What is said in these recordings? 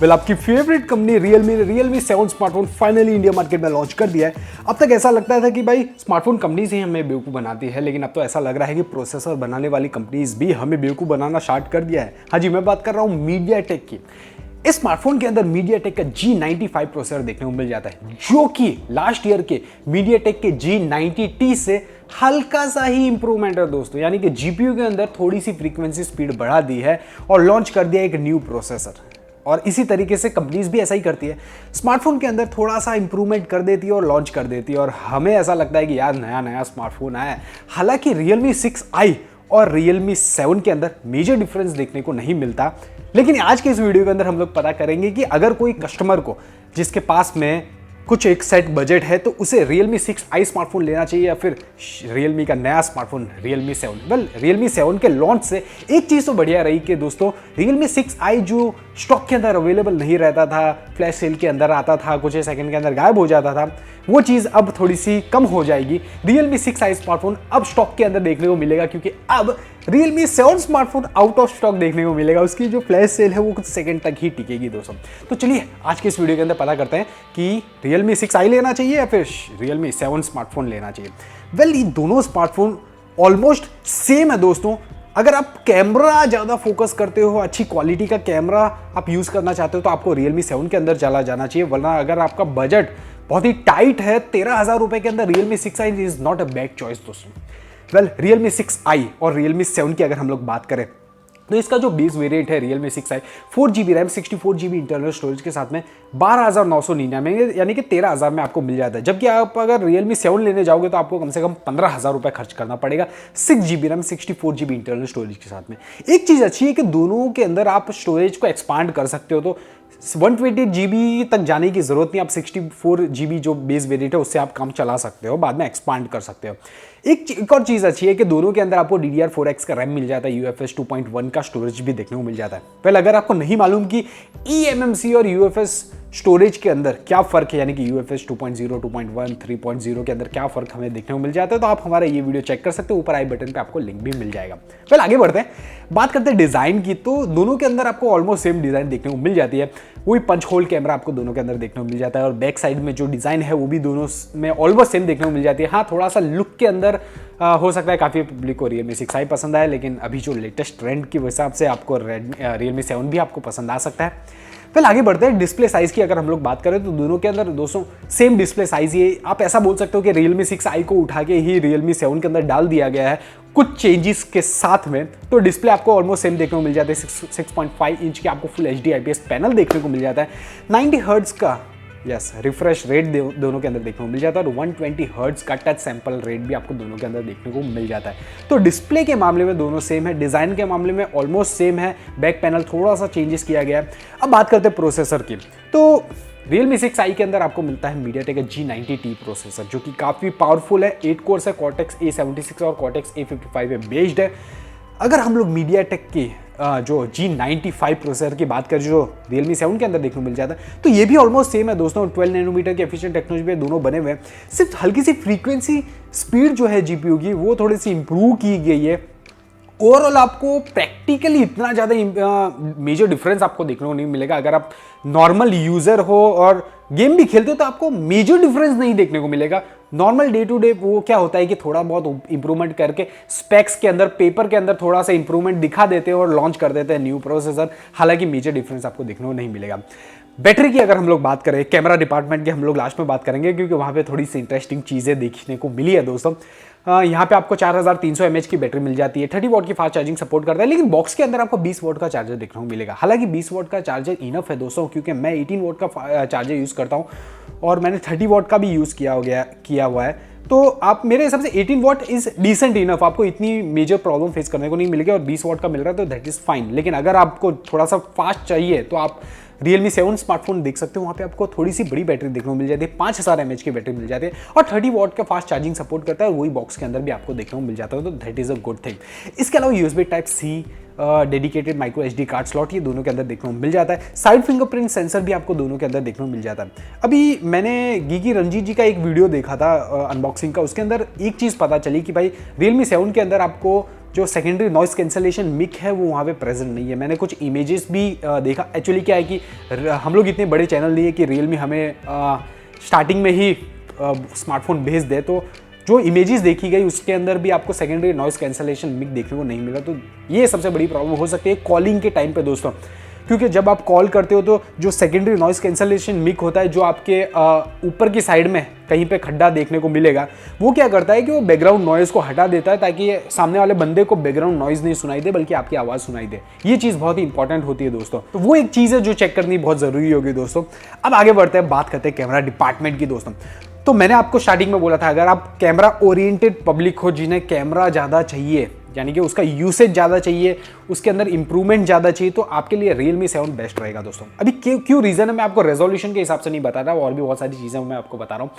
Well आपकी favourite company Realme ने Realme 7 smartphone finally India market में लॉन्च कर दिया है। अब तक ऐसा लगता था कि भाई स्मार्टफोन कंपनीज ही हमें बेवकूफ़ बनाती है, लेकिन अब तो ऐसा लग रहा है कि प्रोसेसर बनाने वाली कंपनीज भी हमें बेवकूफ़ बनाना स्टार्ट कर दिया है। हाँ जी, मैं बात कर रहा हूँ मीडियाटेक की। इस स्मार्टफोन के अंदर मीडियाटेक का G95 प्रोसेसर देखने को मिल जाता है, जो कि लास्ट ईयर के मीडियाटेक के G90T से हल्का सा ही इंप्रूवमेंट है दोस्तों। यानी कि जीपीयू के अंदर थोड़ी सी फ्रीक्वेंसी स्पीड बढ़ा दी है और लॉन्च कर दिया एक न्यू प्रोसेसर। और इसी तरीके से कंपनीज भी ऐसा ही करती है, स्मार्टफोन के अंदर थोड़ा सा इंप्रूवमेंट कर देती है और लॉन्च कर देती है, और हमें ऐसा लगता है कि यार नया नया स्मार्टफोन आया है। हालांकि Realme 6i और Realme 7 के अंदर मेजर डिफरेंस देखने को नहीं मिलता, लेकिन आज के इस वीडियो के अंदर हम लोग पता करेंगे कि अगर कोई कस्टमर को जिसके पास में कुछ एक सेट बजट है तो उसे Realme 6i स्मार्टफोन लेना चाहिए या फिर Realme का नया स्मार्टफोन Realme 7। वेल Realme 7 के लॉन्च से एक चीज़ तो बढ़िया रही कि दोस्तों Realme 6i जो स्टॉक के अंदर अवेलेबल नहीं रहता था, फ्लैश सेल के अंदर आता था, कुछ ही सेकंड के अंदर गायब हो जाता था, वो चीज़ अब थोड़ी सी कम हो जाएगी। Realme 6i स्मार्टफोन अब स्टॉक के अंदर देखने को मिलेगा, क्योंकि अब Realme 7 smartphone out of stock देखने को मिलेगा। उसकी जो फ्लैश सेल है वो कुछ सेकंड तक ही टिकेगी दोस्तों। तो चलिए आज के इस वीडियो के अंदर पता करते हैं कि Realme 6i लेना चाहिए या फिर Realme 7 स्मार्टफोन लेना चाहिए। वेल ये दोनों स्मार्टफोन ऑलमोस्ट सेम है दोस्तों। अगर आप कैमरा ज़्यादा फोकस करते हो, अच्छी क्वालिटी का कैमरा आप यूज़ करना चाहते हो तो आपको Realme 7 के अंदर चला जाना चाहिए। वरना अगर आपका बजट बहुत ही टाइट है, 13,000 रुपए के अंदर Realme 6i is not a bad choice दोस्तों। वेल Realme 6i और Realme 7 की अगर हम लोग बात करें तो इसका जो बेस वेरिएंट है Realme 6i 4GB RAM 64GB internal storage के साथ में 12,999 यानी कि 13,000 में आपको मिल जाता है। जबकि आप अगर Realme 7 लेने जाओगे तो आपको कम से कम 15,000 रुपए खर्च करना पड़ेगा 6GB RAM 64GB internal storage के साथ में। एक चीज़ अच्छी है कि दोनों के अंदर आप स्टोरेज को एक्सपांड कर सकते हो, तो 128GB तक जाने की जरूरत नहीं। आप 64GB जो बेस वेरिएंट है उससे आप काम चला सकते हो, बाद में एक्सपांड कर सकते हो। एक और चीज़ अच्छी है कि दोनों के अंदर आपको DDR4X का रैम मिल जाता है, UFS 2.1 का स्टोरेज भी देखने को मिल जाता है। पहले अगर आपको नहीं मालूम कि eMMC और UFS स्टोरेज के अंदर क्या फ़र्क है, यानी कि UFS 2.0, 2.1, 3.0 के अंदर क्या फ़र्क हमें देखने को मिल जाता है, तो आप हमारा ये वीडियो चेक कर सकते हो। ऊपर आई बटन पे आपको लिंक भी मिल जाएगा। वेल आगे बढ़ते हैं, बात करते हैं डिज़ाइन की। तो दोनों के अंदर आपको ऑलमोस्ट सेम डिज़ाइन देखने को मिल जाती है। वही पंच होल कैमरा आपको दोनों के अंदर देखने को मिल जाता है और बैक साइड में जो डिज़ाइन है वो भी दोनों में ऑलमोस्ट सेम देखने को मिल जाती है। हाँ, थोड़ा सा लुक के अंदर हो सकता है काफ़ी पब्लिक को Realme 6i पसंद आए, लेकिन अभी जो लेटेस्ट ट्रेंड के हिसाब से आपको Realme 7 भी आपको पसंद आ सकता है। फिर आगे बढ़ते हैं, डिस्प्ले साइज़ की अगर हम लोग बात करें तो दोनों के अंदर दोस्तों सेम डिस्प्ले साइज़ ही। आप ऐसा बोल सकते हो कि Realme 6i को उठा के ही Realme 7 के अंदर डाल दिया गया है कुछ चेंजेस के साथ में। तो डिस्प्ले आपको ऑलमोस्ट सेम देखने को मिल जाता है। 6.5 इंच के आपको फुल HD IPS पैनल देखने को मिल जाता है। 90 हर्ट्ज का रिफ्रेश रेट दोनों के अंदर देखने को मिल जाता है और 120 हर्ट्ज का टच सैंपल रेट भी आपको दोनों के अंदर देखने को मिल जाता है। तो डिस्प्ले के मामले में दोनों सेम है, डिज़ाइन के मामले में ऑलमोस्ट सेम है, बैक पैनल थोड़ा सा चेंजेस किया गया है। अब बात करते हैं प्रोसेसर की। तो Realme 6i के अंदर आपको मिलता है मीडियाटेक का G90T प्रोसेसर, जो कि काफ़ी पावरफुल है। 8 कोर्स है, Cortex A76 और Cortex A55 पे बेस्ड है। अगर हम लोग मीडियाटेक की जो G95 प्रोसेसर की बात करें जो Realme 7 के अंदर देखने को मिल जाता है, तो ये भी ऑलमोस्ट सेम है दोस्तों। 12 नैनोमीटर की एफिशिएंट टेक्नोलॉजी पे दोनों बने हुए हैं। सिर्फ हल्की सी फ्रीक्वेंसी स्पीड जो है जीपीयू की वो थोड़ी सी इंप्रूव की गई है। ओवरऑल आपको प्रैक्टिकली इतना ज़्यादा मेजर डिफरेंस आपको देखने को नहीं मिलेगा। अगर आप नॉर्मल यूज़र हो और गेम भी खेलते हो तो आपको मेजर डिफरेंस नहीं देखने को मिलेगा। नॉर्मल डे टू डे वो क्या होता है कि थोड़ा बहुत इंप्रूवमेंट करके स्पेक्स के अंदर, पेपर के अंदर थोड़ा सा इंप्रूवमेंट दिखा देते हैं और लॉन्च कर देते हैं न्यू प्रोसेसर। हालांकि मेजर डिफरेंस आपको देखने को नहीं मिलेगा। बैटरी की अगर हम लोग बात करें, कैमरा डिपार्टमेंट की हम लोग लास्ट में बात करेंगे, क्योंकि वहाँ पे थोड़ी सी इंटरेस्टिंग चीज़ें देखने को मिली है दोस्तों। यहाँ पे आपको 4300 mAh की बैटरी मिल जाती है, 30 वॉट की फास्ट चार्जिंग सपोर्ट करता है, लेकिन बॉक्स के अंदर आपको 20 वॉट का चार्जर देखने को मिलेगा। हालांकि 20 वॉट का चार्जर इनफ है दोस्तों, क्योंकि मैं 18 वॉट का चार्जर यूज़ करता हूँ और मैंने 30 वॉट का भी यूज़ किया हुआ है। तो आप मेरे हिसाब से 18 वॉट इज़ डिसेंट इनफ, आपको इतनी मेजर प्रॉब्लम फेस करने को नहीं मिलेगी। और 20 वॉट का मिल रहा है तो दैट इज़ फाइन। लेकिन अगर आपको थोड़ा सा फास्ट चाहिए तो आप Realme 7 स्मार्टफोन देख सकते हो, वहाँ पे आपको थोड़ी सी बड़ी बैटरी देखने को मिल जाती है, 5000 mAh की बैटरी मिल जाती है और 30 वॉट का फास्ट चार्जिंग सपोर्ट करता है। वही बॉक्स के अंदर भी आपको देखने को मिल जाता है, तो that is a good thing. इसके अलावा USB Type-C dedicated micro SD card slot ये दोनों के अंदर देखने को मिल जाता है। साइड फिंगरप्रिंट सेंसर भी आपको दोनों के अंदर देखने को मिल जाता है। अभी मैंने गीगी रंजीत जी का एक वीडियो देखा था अनबॉक्सिंग का, उसके अंदर एक चीज़ पता चली कि भाई Realme 7 के अंदर आपको जो सेकेंडरी नॉइस कैंसलेशन मिक है वो वहाँ पे प्रेजेंट नहीं है। मैंने कुछ इमेजेस भी देखा। एक्चुअली क्या है कि हम लोग इतने बड़े चैनल नहीं है कि रियलमी हमें स्टार्टिंग में ही स्मार्टफोन भेज दे, तो जो इमेजेस देखी गई उसके अंदर भी आपको सेकेंडरी नॉइस कैंसलेशन मिक देखने को नहीं मिला। तो ये सबसे बड़ी प्रॉब्लम हो सकती है कॉलिंग के टाइम पे दोस्तों, क्योंकि जब आप कॉल करते हो तो जो सेकेंडरी नॉइस कैंसलेशन मिक होता है, जो आपके ऊपर की साइड में कहीं पे खड्डा देखने को मिलेगा, वो क्या करता है कि वो बैकग्राउंड नॉइज़ को हटा देता है ताकि सामने वाले बंदे को बैकग्राउंड नॉइज़ नहीं सुनाई दे बल्कि आपकी आवाज़ सुनाई दे। ये चीज़ बहुत ही इंपॉर्टेंट होती है दोस्तों। तो वो एक चीज़ है जो चेक करनी बहुत ज़रूरी होगी दोस्तों। अब आगे बढ़ते हैं, बात करते हैं कैमरा डिपार्टमेंट की दोस्तों। तो मैंने आपको स्टार्टिंग में बोला था, अगर आप कैमरा ओरिएंटेड पब्लिक हो जिन्हें कैमरा ज़्यादा चाहिए, यानी कि उसका यूसेज ज़्यादा चाहिए, उसके अंदर इंप्रूवमेंट ज़्यादा चाहिए, तो आपके लिए Realme 7 बेस्ट रहेगा दोस्तों। अभी क्यों रीज़न है मैं आपको रेजोल्यूशन के हिसाब से नहीं बता रहा, और भी बहुत सारी चीज़ें मैं आपको बता रहा हूँ।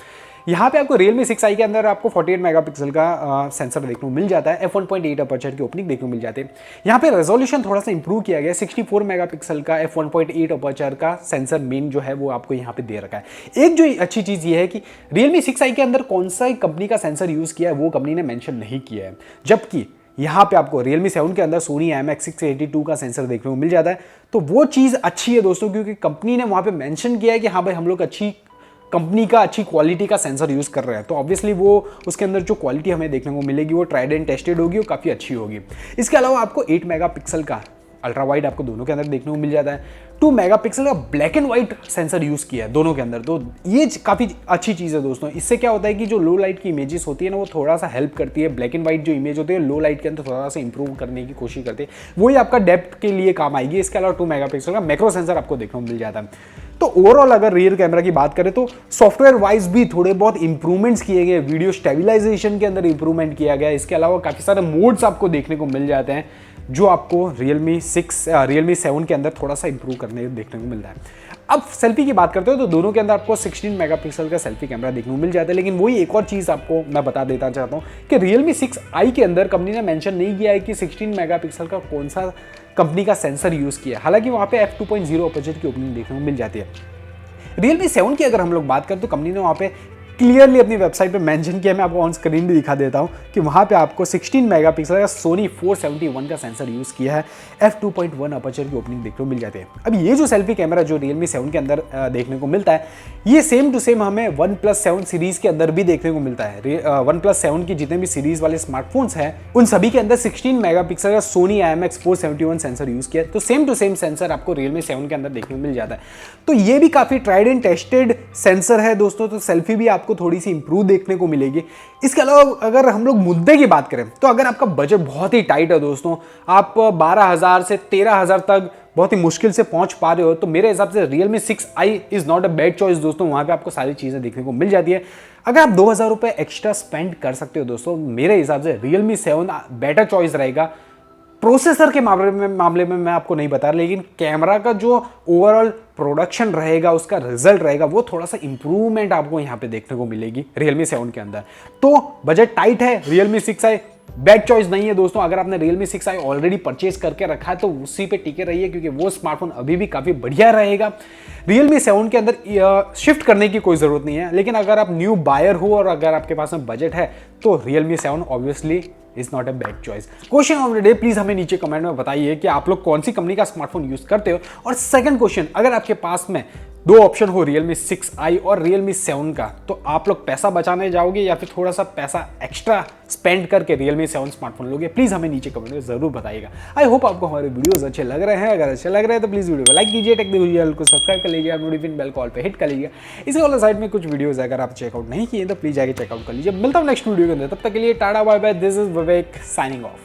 यहाँ पे आपको Realme 6i के अंदर आपको 48 मेगापिक्सल का सेंसर देखने को मिल जाता है, f1.8 अपर्चर की ओपनिंग देखने को मिल जाती है। यहाँ पे रेजोल्यूशन थोड़ा सा इंप्रूव किया गया है, 64 मेगापिक्सल का f1.8 अपर्चर का सेंसर मेन जो है वो आपको यहाँ पे दे रखा है। एक जो अच्छी चीज़ ये है कि Realme 6i के अंदर कौन सा कंपनी का सेंसर यूज़ किया है वो कंपनी ने मेंशन नहीं किया है, जबकि यहाँ पे आपको Realme 7 के अंदर Sony IMX682 का सेंसर देखने को मिल जाता है। तो वो चीज़ अच्छी है दोस्तों, क्योंकि कंपनी ने वहाँ पे मेंशन किया है कि हाँ भाई हम लोग अच्छी कंपनी का, अच्छी क्वालिटी का सेंसर यूज़ कर रहे हैं। तो ऑब्वियसली वो उसके अंदर जो क्वालिटी हमें देखने को मिलेगी वो ट्राइड एंड टेस्टेड होगी और काफ़ी अच्छी होगी। इसके अलावा आपको 8 मेगापिक्सल का अल्ट्रा वाइड आपको दोनों के अंदर देखने को मिल जाता है। 2 मेगापिक्सल का black and white sensor use किया है दोनों के अंदर, तो ये काफ़ी अच्छी चीज़ है दोस्तों। इससे क्या होता है कि जो लो लाइट की इमेजेस होती है ना, वो थोड़ा सा हेल्प करती है। ब्लैक एंड व्हाइट जो इमेज होती है लो लाइट के अंदर थोड़ा सा इंप्रूव करने की कोशिश करती है, वही आपका डेप्थ के लिए काम आएगी। इसके अलावा 2 मेगापिक्सल का मैक्रो सेंसर आपको देखने को मिल जाता है। तो ओवरऑल अगर रियर कैमरा की बात करें तो सॉफ्टवेयर वाइज भी थोड़े बहुत इंप्रूवमेंट्स किए गए, वीडियो स्टेबलाइजेशन के अंदर इंप्रूवमेंट किया गया। इसके अलावा काफ़ी सारे मोड्स आपको देखने को मिल जाते हैं जो आपको Realme 7 के अंदर थोड़ा सा इंप्रूव करने देखने को मिलता है। अब सेल्फी की बात करते हो तो दोनों के अंदर आपको 16 मेगापिक्सल का सेल्फी कैमरा देखने को मिल जाता है, लेकिन वही एक और चीज़ आपको मैं बता देना चाहता हूँ कि Realme 6i के अंदर कंपनी ने मेंशन नहीं किया है कि 16 मेगापिक्सल का कौन सा कंपनी का सेंसर यूज़ किया है। हालांकि वहाँ पे f2.0 अपर्चर की ओपनिंग देखने को मिल जाती है। Realme 7 की अगर हम लोग बात करें तो कंपनी ने वहाँ पे क्लियरली अपनी वेबसाइट पे मेंशन किया, मैं आपको ऑन स्क्रीन भी दिखा देता हूँ कि वहाँ पे आपको 16 मेगापिक्सल का Sony 471 का सेंसर यूज़ किया है, f2.1 अपर्चर की ओपनिंग देखने को मिल जाती है। अब ये जो सेल्फी कैमरा जो Realme 7 के अंदर देखने को मिलता है, ये सेम टू सेम हमें OnePlus 7 सीरीज़ के अंदर भी देखने को मिलता है। OnePlus 7 की जितने भी सीरीज़ वाले स्मार्टफोन्स हैं उन सभी के अंदर 16 मेगापिक्सल का Sony IMX471 सेंसर यूज़ किया है। तो सेम टू सेम सेंसर आपको Realme 7 के अंदर देखने को मिल जाता है। तो ये भी काफ़ी ट्राइड एंड टेस्टेड सेंसर है दोस्तों, तो सेल्फी भी आपको थोड़ी सी इंप्रूव देखने को मिलेगी। इसके अलावा अगर हम लोग मुद्दे की बात करें तो अगर आपका बजट बहुत ही टाइट है दोस्तों, आप 12,000 से 13,000 तक बहुत ही मुश्किल से पहुंच पा रहे हो, तो मेरे हिसाब से Realme 6i is not a bad choice दोस्तों। वहाँ पे आपको सारी चीज़ें देखने को मिल जाती है। अगर आप 2,000 रुपये एक्स्ट्रा स्पेंड कर सकते हो दोस्तों, मेरे हिसाब से Realme 7 बेटर चॉइस रहेगा। प्रोसेसर के मामले में मैं आपको नहीं बता रहा, लेकिन कैमरा का जो ओवरऑल प्रोडक्शन रहेगा, उसका रिजल्ट रहेगा, वो थोड़ा सा इंप्रूवमेंट आपको यहाँ पे देखने को मिलेगी Realme 7 के अंदर। तो बजट टाइट है, Realme 6i बैड चॉइस नहीं है दोस्तों। अगर आपने Realme 6i ऑलरेडी परचेज करके रखा है तो उसी पे टिके रहिए, क्योंकि वो स्मार्टफोन अभी भी काफ़ी बढ़िया रहेगा। Realme 7 के अंदर शिफ्ट करने की कोई ज़रूरत नहीं है, लेकिन अगर आप न्यू बायर हो और अगर आपके पास में बजट है तो Realme 7 obviously is not a bad choice. Question of the day, please हमें नीचे कमेंट में बताइए कि आप लोग कौन सी कंपनी का स्मार्टफोन यूज करते हो। और सेकंड क्वेश्चन, अगर आपके पास में दो ऑप्शन हो Realme 6i और Realme 7 का, तो आप लोग पैसा बचाने जाओगे या फिर थोड़ा सा पैसा एक्स्ट्रा स्पेंड करके Realme 7 स्मार्टफोन लोगे? प्लीज हमें नीचे कमेंट में जरूर बताइएगा। आई होप आपको हमारे वीडियोस अच्छे लग रहे हैं। अगर अच्छे लग रहे हैं तो प्लीज वीडियो को लाइक कीजिए, टेक द चैनल को सब्सक्राइब कर लीजिए, नोटिफिकेशन बेल कॉल पे हिट कर लीजिए। इसके वाला साइड में कुछ वीडियोस अगर आप चेकआउट नहीं किए तो प्लीज जाके चेकआउट कर लीजिए। मिलता हूं नेक्स्ट वीडियो के अंदर, तब तक के लिए tata bye bye. This is Vivek signing of.